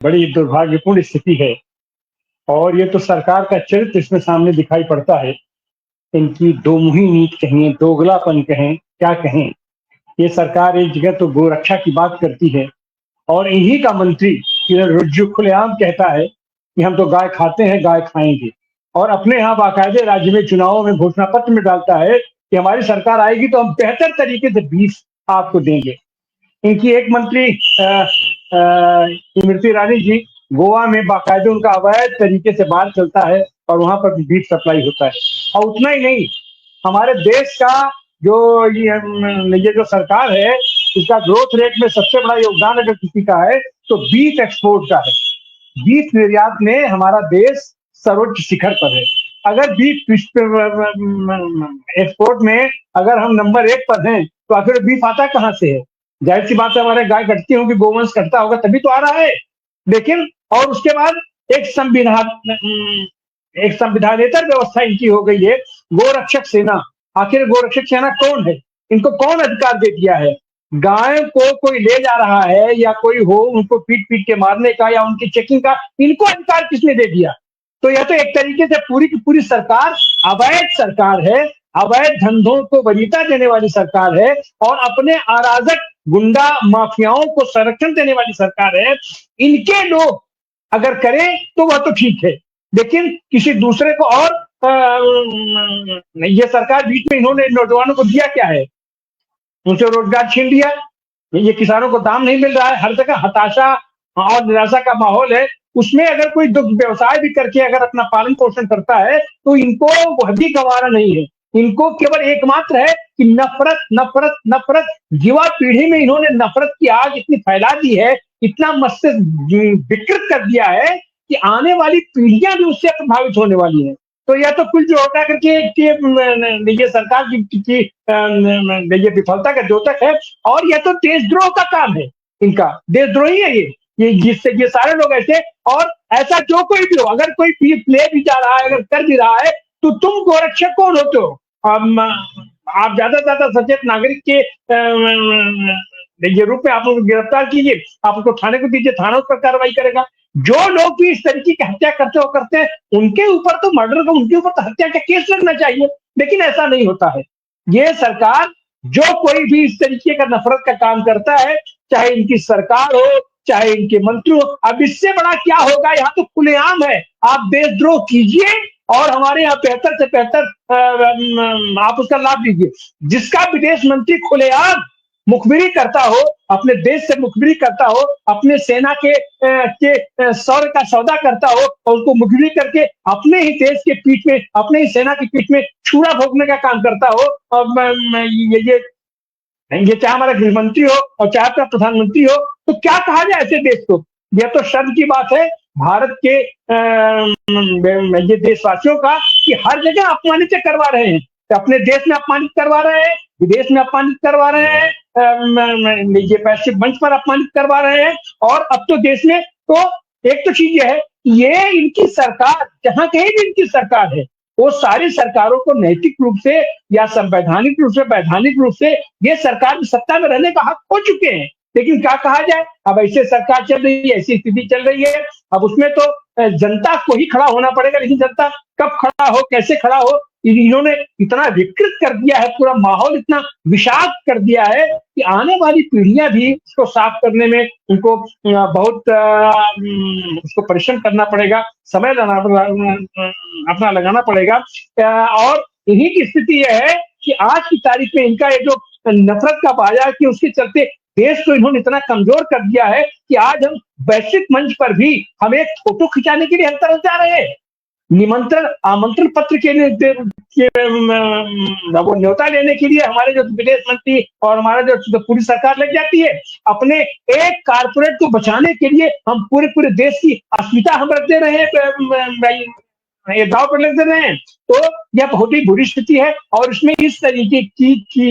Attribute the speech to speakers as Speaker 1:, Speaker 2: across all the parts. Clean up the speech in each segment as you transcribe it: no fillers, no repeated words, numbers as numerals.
Speaker 1: बड़ी दुर्भाग्यपूर्ण स्थिति है और ये तो सरकार का चरित्र इसमें सामने दिखाई पड़ता है। इनकी दोमुही नीति कहें, दोगलापन कहें, क्या कहें। ये सरकार एक जगह तो गोरक्षा की बात करती है और इन्हीं का मंत्री किरण रिजिजू खुलेआम कहता है कि हम तो गाय खाते हैं, गाय खाएंगे, और अपने यहाँ बाकायदे राज्य में चुनावों में घोषणा पत्र में डालता है कि हमारी सरकार आएगी तो हम बेहतर तरीके से बीफ आपको देंगे। इनकी एक मंत्री स्मृति ईरानी जी, गोवा में बाकायदे उनका अवैध तरीके से बाहर चलता है और वहां पर भी बीफ सप्लाई होता है। और उतना ही नहीं, हमारे देश का जो ये जो सरकार है, इसका ग्रोथ रेट में सबसे बड़ा योगदान अगर किसी का है तो बीफ एक्सपोर्ट का है। बीफ निर्यात में हमारा देश सर्वोच्च शिखर पर है। अगर बीफ एक्सपोर्ट में अगर हम नंबर 1 पर हैं तो आखिर बीफ आता कहाँ से है? जाहिर सी बात है, हमारे गाय कटती होगी, गोवंश कटता होगा, तभी तो आ रहा है। लेकिन और उसके बाद एक संविधानेतर व्यवस्था इनकी हो गई है, गोरक्षक सेना। आखिर गोरक्षक सेना कौन है? इनको कौन अधिकार दे दिया है? गाय को कोई ले जा रहा है या कोई हो, उनको पीट पीट के मारने का या उनकी चेकिंग का इनको अधिकार किसने दे दिया? तो यह तो एक तरीके से पूरी की पूरी सरकार अवैध सरकार है, अवैध धंधों को वरीयता देने वाली सरकार है और अपने अराजक गुंडा माफियाओं को संरक्षण देने वाली सरकार है। इनके लोग अगर करें तो वह तो ठीक है, लेकिन किसी दूसरे को और ये सरकार बीच में इन्होंने नौजवानों को दिया क्या है? उनसे रोजगार छीन लिया। ये किसानों को दाम नहीं मिल रहा है, हर जगह हताशा और निराशा का माहौल है। उसमें अगर कोई व्यवसाय भी करके अगर अपना पालन पोषण करता है तो इनको वह भी गंवारा नहीं है। इनको केवल एकमात्र है कि नफरत नफरत नफरत। युवा पीढ़ी में इन्होंने नफरत की आग इतनी फैला दी है, इतना मस्तिष्क विकृत कर दिया है कि आने वाली पीढ़ियां भी उससे प्रभावित होने वाली हैं। तो यह तो कुल जो होता करके ये सरकार की ये विफलता का द्योतक है और यह तो देशद्रोह का काम है। इनका देशद्रोही है ये जिससे ये सारे लोग ऐसे। और ऐसा जो कोई भी हो, अगर कोई ले भी जा रहा है, अगर कर भी रहा है, तो तुम गोरक्षक कौन होते हो? आप ज्यादा से ज्यादा सचेत नागरिक के ये रूप में आप लोग गिरफ्तार कीजिए, आप उसको थाने को दीजिए, थाना उस पर कार्रवाई करेगा। जो लोग भी इस तरीके की हत्या करते हैं उनके ऊपर तो मर्डर का, उनके ऊपर तो हत्या का केस लगना चाहिए, लेकिन ऐसा नहीं होता है। ये सरकार, जो कोई भी इस तरीके का नफरत का काम करता है, चाहे इनकी सरकार हो, चाहे इनके मंत्री हो, अब इससे बड़ा क्या होगा? यहाँ तो खुलेआम है, आप देशद्रोह कीजिए और हमारे यहाँ बेहतर से बेहतर आप उसका लाभ लीजिए। जिसका विदेश मंत्री खुलेआम मुखबिरी करता हो, अपने देश से मुखबिरी करता हो, अपने सेना के शौर्य का सौदा करता हो और उसको मुखबिरी करके अपने ही देश के पीठ में, अपने ही सेना की पीठ में छुरा भोगने का काम करता हो, और ये चाहे हमारा गृह मंत्री हो और चाहे अपना प्रधानमंत्री हो, तो क्या कहा जाए ऐसे देश को? यह तो शर्म की बात है भारत के ये देशवासियों का कि हर जगह अपमानित करवा रहे हैं। तो अपने देश में अपमानित करवा रहे हैं, विदेश में अपमानित करवा रहे हैं, ये वैश्विक मंच पर अपमानित करवा रहे हैं, और अब तो देश में तो एक तो चीज है, ये इनकी सरकार, जहां कहीं भी इनकी सरकार है, वो सारी सरकारों को नैतिक रूप से या संवैधानिक रूप से, वैधानिक रूप से ये सरकार सत्ता में रहने का हक हो चुके हैं। लेकिन क्या कहा जाए, अब ऐसे सरकार चल रही है, ऐसी स्थिति चल रही है, अब उसमें तो जनता को ही खड़ा होना पड़ेगा। लेकिन जनता कब खड़ा हो, कैसे खड़ा हो, इन्होंने इतना विकृत कर दिया है, पूरा माहौल इतना विषाक्त कर दिया है कि आने वाली पीढ़ियां भी इसको साफ करने में उनको बहुत उसको परिश्रम करना पड़ेगा, समय अपना लगाना पड़ेगा। और इन्हीं की स्थिति यह है कि आज की तारीख में इनका ये जो नफरत का बाजार कि उसके चलते देश को इन्होंने इतना कमजोर कर दिया है कि आज हम वैश्विक मंच पर भी हम एक फोटो खिंचाने के लिए हम तरस जा रहे हैं। निमंत्रण आमंत्रण पत्र के लिए वो न्योता लेने के लिए हमारे जो विदेश मंत्री और हमारा जो पूरी सरकार लग जाती है। अपने एक कारपोरेट को बचाने के लिए हम पूरे देश की अस्मिता हम रख दे रहे हैं, ये दाव पर लग दे रहे हैं। तो यह बहुत ही बुरी स्थिति है और इसमें इस तरीके की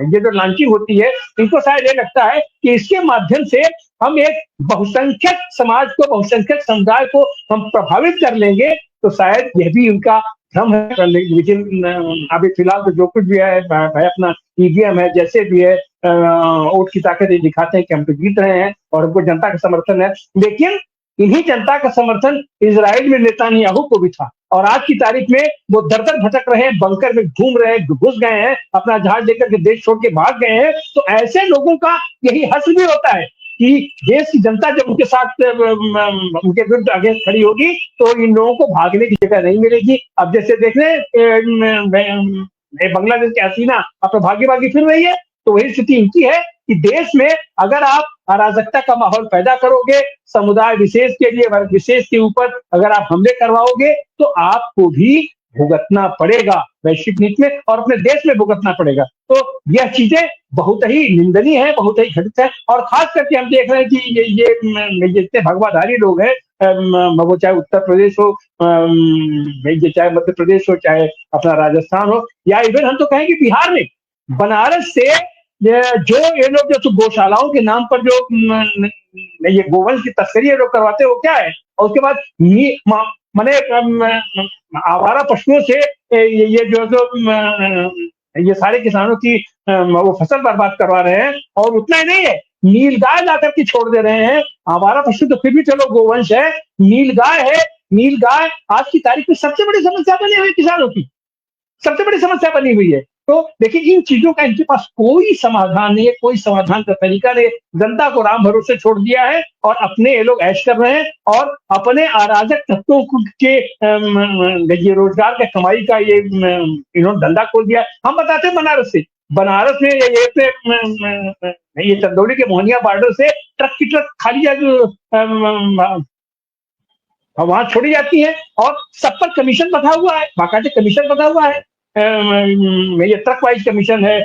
Speaker 1: ये जो लॉन्चिंग होती है, इनको शायद ये लगता है कि इसके माध्यम से हम एक बहुसंख्यक समाज को, बहुसंख्यक समुदाय को हम प्रभावित कर लेंगे। तो शायद यह भी उनका भ्रम है। लेकिन अभी फिलहाल तो जो कुछ भी है, अपना ईवीएम है, जैसे भी है, वोट की ताकत ये दिखाते हैं कि हम तो जीत रहे हैं और हमको जनता का समर्थन है। लेकिन इन्हीं जनता का समर्थन इजराइल में नेतान्याहू को भी था, और आज की तारीख में वो दर-दर भटक रहे हैं, बंकर में घूम रहे हैं, घुस गए हैं, अपना जहाज लेकर के देश छोड़ के भाग गए हैं। तो ऐसे लोगों का यही हश्र भी होता है कि देश की जनता जब उनके साथ उनके विरुद्ध आगे खड़ी होगी तो इन लोगों को भागने की जगह नहीं मिलेगी। अब जैसे देख लें बांग्लादेश की हसीना अपना भागी भागी फिर रही है, तो वही स्थिति इनकी है कि देश में अगर आप अराजकता का माहौल पैदा करोगे, समुदाय विशेष के लिए, वर्ग विशेष के ऊपर अगर आप हमले करवाओगे, तो आपको भी भुगतना पड़ेगा वैश्विक नीति में और अपने देश में भुगतना पड़ेगा। तो यह चीजें बहुत ही निंदनीय है, बहुत ही घटित है। और खास करके हम देख रहे हैं कि ये जितने भगवाधारी लोग हैं, वो चाहे उत्तर प्रदेश हो, चाहे मध्य प्रदेश हो, चाहे अपना राजस्थान हो, या इवन हम तो कहें कि बिहार में बनारस से जो ये लोग जो गौशालाओं के नाम पर जो ये गोवंश की तस्करी ये लोग करवाते हैं, वो क्या है? और उसके बाद माने आवारा पशुओं से ये ये सारे किसानों की वो फसल बर्बाद करवा रहे हैं। और उतना ही नहीं है, नीलगाय लाकर के छोड़ दे रहे हैं। आवारा पशु तो फिर भी चलो गोवंश है, नीलगाय है। नीलगाय आज की तारीख में सबसे बड़ी समस्या बनी हुई है किसानों की, सबसे बड़ी समस्या बनी हुई है। तो देखिए, इन चीजों का इनके पास कोई समाधान नहीं है, कोई समाधान का तरीका नहीं। जनता को राम भरोसे छोड़ दिया है और अपने ये लोग ऐश कर रहे हैं और अपने अराजक तत्वों के ये रोजगार का कमाई का ये इन्होंने धंधा खोल दिया। हम बताते हैं बनारस में ये चंदौली के मोहनिया बॉर्डर से ट्रक की ट्रक खाली वहां छोड़ी जाती है और सब पर कमीशन बंधा हुआ है, बाकायदे कमीशन बंधा हुआ है। ये ट्रक वाइज कमीशन है,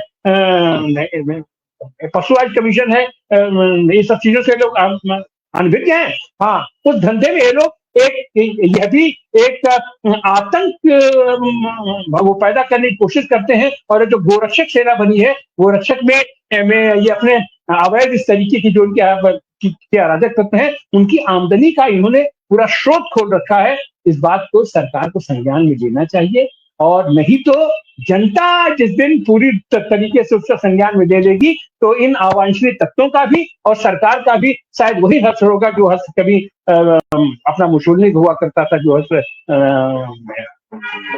Speaker 1: पशु वाइज कमीशन है, ये सब चीजों से लोग अनभिज्ञ हैं। हाँ, उस धंधे में ये लोग यह भी एक आतंक वो पैदा करने की कोशिश करते हैं। और जो गोरक्षक सेना बनी है, गोरक्षक में ये अपने अवैध इस तरीके की जो उनके अराजक तत्व हैं, उनकी आमदनी का इन्होंने पूरा स्रोत खोल रखा है। इस बात को सरकार को संज्ञान में लेना चाहिए, और नहीं तो जनता जिस दिन पूरी तरीके से उसका संज्ञान में ले लेगी, तो इन अवांछनीय तत्वों का भी और सरकार का भी शायद वही हश्र होगा जो हश्र कभी अपना मुसोलिनी हुआ करता था, जो हश्र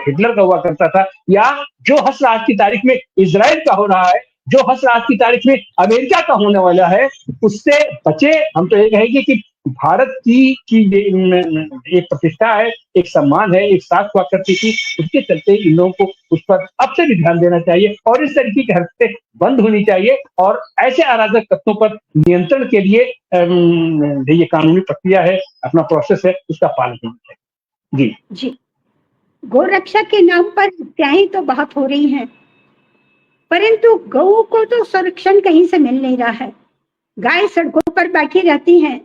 Speaker 1: हिटलर का हुआ करता था, या जो हश्र आज की तारीख में इजराइल का हो रहा है, जो हश्र आज की तारीख में अमेरिका का होने वाला है, उससे बचे। हम तो ये कहेंगे कि भारत की एक प्रतिष्ठा है, एक सम्मान है, एक साथ हुआ करती थी, उसके चलते इन लोगों को उस पर अब से भी ध्यान देना चाहिए और इस तरीके की हरकतें बंद होनी चाहिए। और ऐसे अराजक तत्वों पर नियंत्रण के लिए ये कानूनी प्रक्रिया है, अपना प्रोसेस है, उसका पालन होना चाहिए।
Speaker 2: जी, गोरक्षा के नाम पर हत्याएं तो बहुत हो रही हैं, परंतु गऊ को तो संरक्षण कहीं से मिल नहीं रहा है। गाय सड़कों पर बैठी रहती हैं,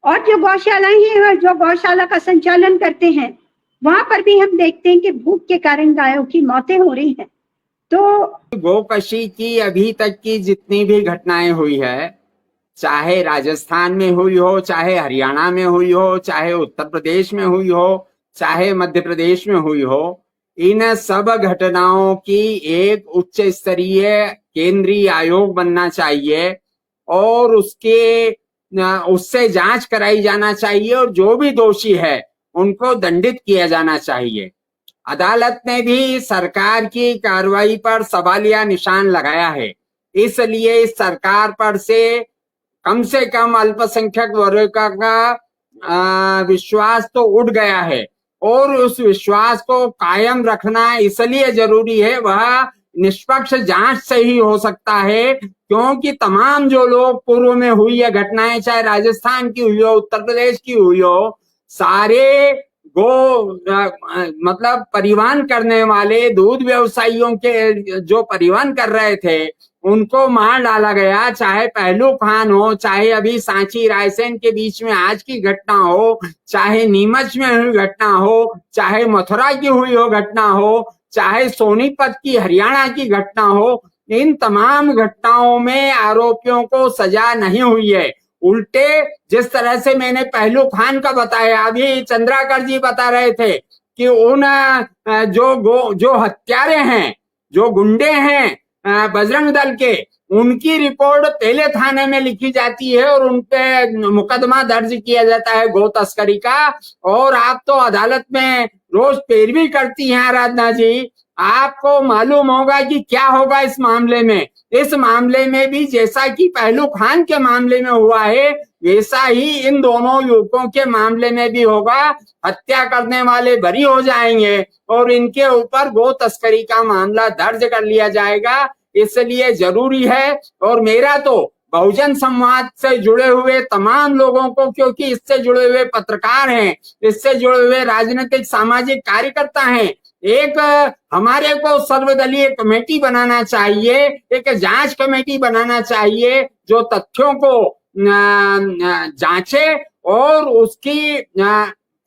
Speaker 2: और जो गौशालाएं हैं, जो गौशाला का संचालन करते हैं, वहां पर भी हम देखते हैं कि भूख के कारण गायों की मौतें हो रही हैं। तो
Speaker 3: गोकशी की अभी तक की जितनी भी घटनाएं हुई है, चाहे राजस्थान में हुई हो, चाहे हरियाणा में हुई हो, चाहे उत्तर प्रदेश में हुई हो, चाहे मध्य प्रदेश में हुई हो, इन सब घटनाओं की एक उच्च स्तरीय केंद्रीय आयोग बनना चाहिए और उससे जांच कराई जाना चाहिए, और जो भी दोषी है उनको दंडित किया जाना चाहिए। अदालत ने भी सरकार की कार्रवाई पर सवालिया निशान लगाया है, इसलिए इस सरकार पर से कम अल्पसंख्यक वर्ग का विश्वास तो उठ गया है, और उस विश्वास को कायम रखना इसलिए जरूरी है, वह निष्पक्ष जांच से ही हो सकता है, क्योंकि तमाम जो लोग पूर्व में हुई है घटनाएं, चाहे राजस्थान की हुई हो, उत्तर प्रदेश की हुई हो, सारे मतलब परिवहन करने वाले दूध व्यवसायियों के जो परिवहन कर रहे थे, उनको मार डाला गया। चाहे पहलू खान हो, चाहे अभी सांची रायसेन के बीच में आज की घटना हो, चाहे नीमच में हुई घटना हो, चाहे मथुरा की हुई हो घटना हो, चाहे सोनीपत की हरियाणा की घटना हो, इन तमाम घटनाओं में आरोपियों को सजा नहीं हुई है। उल्टे जिस तरह से मैंने पहलू खान का बताया, अभी चंद्राकर जी बता रहे थे कि उन जो हत्यारे हैं, जो गुंडे हैं बजरंग दल के, उनकी रिपोर्ट पहले थाने में लिखी जाती है और उन पे मुकदमा दर्ज किया जाता है गौ तस्करी का। और आप तो अदालत में रोज पैरवी करती हैं आराधना जी, आपको मालूम होगा कि क्या होगा इस मामले में। इस मामले में भी जैसा कि पहलू खान के मामले में हुआ है, वैसा ही इन दोनों युवकों के मामले में भी होगा। हत्या करने वाले बरी हो जाएंगे और इनके ऊपर गौ तस्करी का मामला दर्ज कर लिया जाएगा। इसलिए जरूरी है, और मेरा तो बहुजन संवाद से जुड़े हुए तमाम लोगों को, क्योंकि इससे जुड़े हुए पत्रकार हैं, इससे जुड़े हुए राजनीतिक सामाजिक कार्यकर्ता हैं, एक हमारे को सर्वदलीय कमेटी बनाना चाहिए, एक जांच कमेटी बनाना चाहिए जो तथ्यों को जांचे और उसकी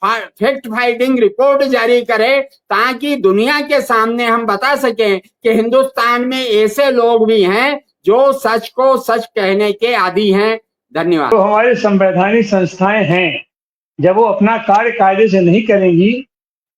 Speaker 3: फैक्ट फाइंडिंग रिपोर्ट जारी करे, ताकि दुनिया के सामने हम बता सकें कि हिंदुस्तान में ऐसे लोग भी हैं जो सच को सच कहने के आदी हैं। धन्यवाद।
Speaker 1: तो हमारे संवैधानिक संस्थाएं हैं, जब वो अपना कार्य कायदे से नहीं करेंगी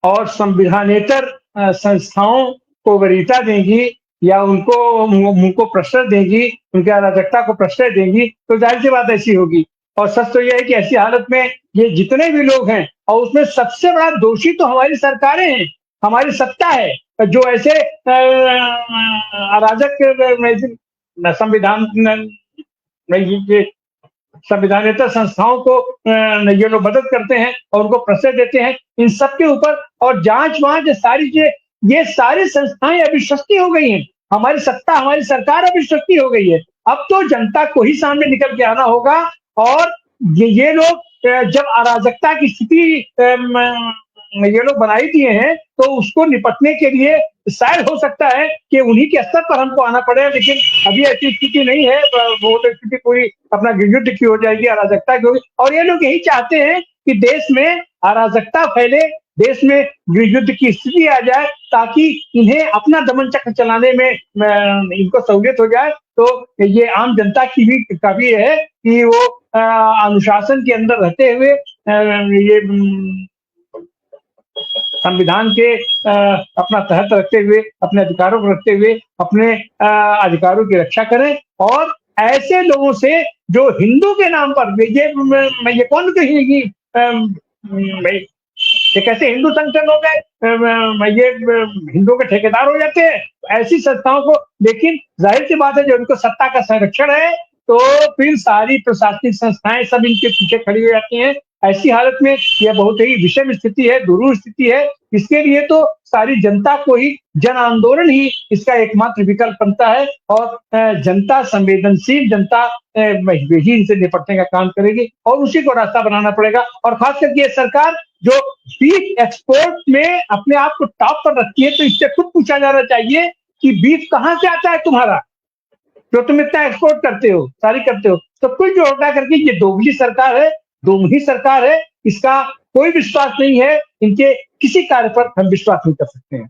Speaker 1: और संविधानेतर संस्थाओं को वरीयता देंगी या उनको प्रश्रय देंगी, उनकी अराजकता को प्रश्रय देंगी, तो जाहिर सी बात ऐसी होगी। और सच तो यह है कि ऐसी हालत में ये जितने भी लोग हैं, और उसमें सबसे बड़ा दोषी तो हमारी सरकारें हैं, हमारी सत्ता है, जो ऐसे अराजक संविधानेतर संस्थाओं को ये लोग मदद करते हैं और उनको प्रश्रय देते हैं। इन सब के ऊपर और जांच वांच सारी चीजें, ये सारी संस्थाएं अविश्वसनीय हो गई हैं। हमारी सत्ता, हमारी सरकार अविश्वसनीय हो गई है। अब तो जनता को ही सामने निकल के आना होगा। और ये लोग जब अराजकता की स्थिति ये लोग बनाई दिए हैं, तो उसको निपटने के लिए शायद हो सकता है कि उन्हीं के स्तर पर हमको आना पड़े, लेकिन अभी ऐसी स्थिति नहीं है। वो तो स्थिति पूरी अपना युद्ध की हो जाएगी, अराजकता की होगी। और ये लोग यही चाहते हैं कि देश में अराजकता फैले, देश में गृहयुद्ध की स्थिति आ जाए, ताकि इन्हें अपना दमन चक्र चलाने में इनको सहूलियत हो जाए। तो ये आम जनता की भी काफी है कि वो अनुशासन के अंदर रहते हुए ये संविधान के अपना तहत रखते हुए, अपने अधिकारों को रखते हुए अपने अधिकारों की रक्षा करें। और ऐसे लोगों से जो हिंदू के नाम पर ये कौन कहेगी, ये कैसे हिंदू संगठन हो गए, ये हिंदुओं के ठेकेदार हो जाते हैं ऐसी संस्थाओं को। लेकिन जाहिर सी बात है, जो उनको सत्ता का संरक्षण है, तो फिर सारी प्रशासनिक संस्थाएं सब इनके पीछे खड़ी हो जाती हैं। ऐसी हालत में यह बहुत ही विषम स्थिति है, दुरूह स्थिति है। इसके लिए तो सारी जनता को ही जन आंदोलन ही इसका एकमात्र विकल्प बनता है। और जनता, संवेदनशील जनता ही इनसे निपटने का काम करेगी और उसी को रास्ता बनाना पड़ेगा। और खास करके ये सरकार जो बीफ एक्सपोर्ट में अपने आप को टॉप पर रखती है, तो इससे खुद पूछा जाना चाहिए कि बीफ कहाँ से आता है तुम्हारा, जो तुम इतना एक्सपोर्ट करते हो, सारी करते हो। तो कुछ जो होता करके ये दोगली सरकार है, दोमुही सरकार है, इसका कोई विश्वास नहीं है। इनके किसी कार्य पर हम विश्वास नहीं कर सकते हैं।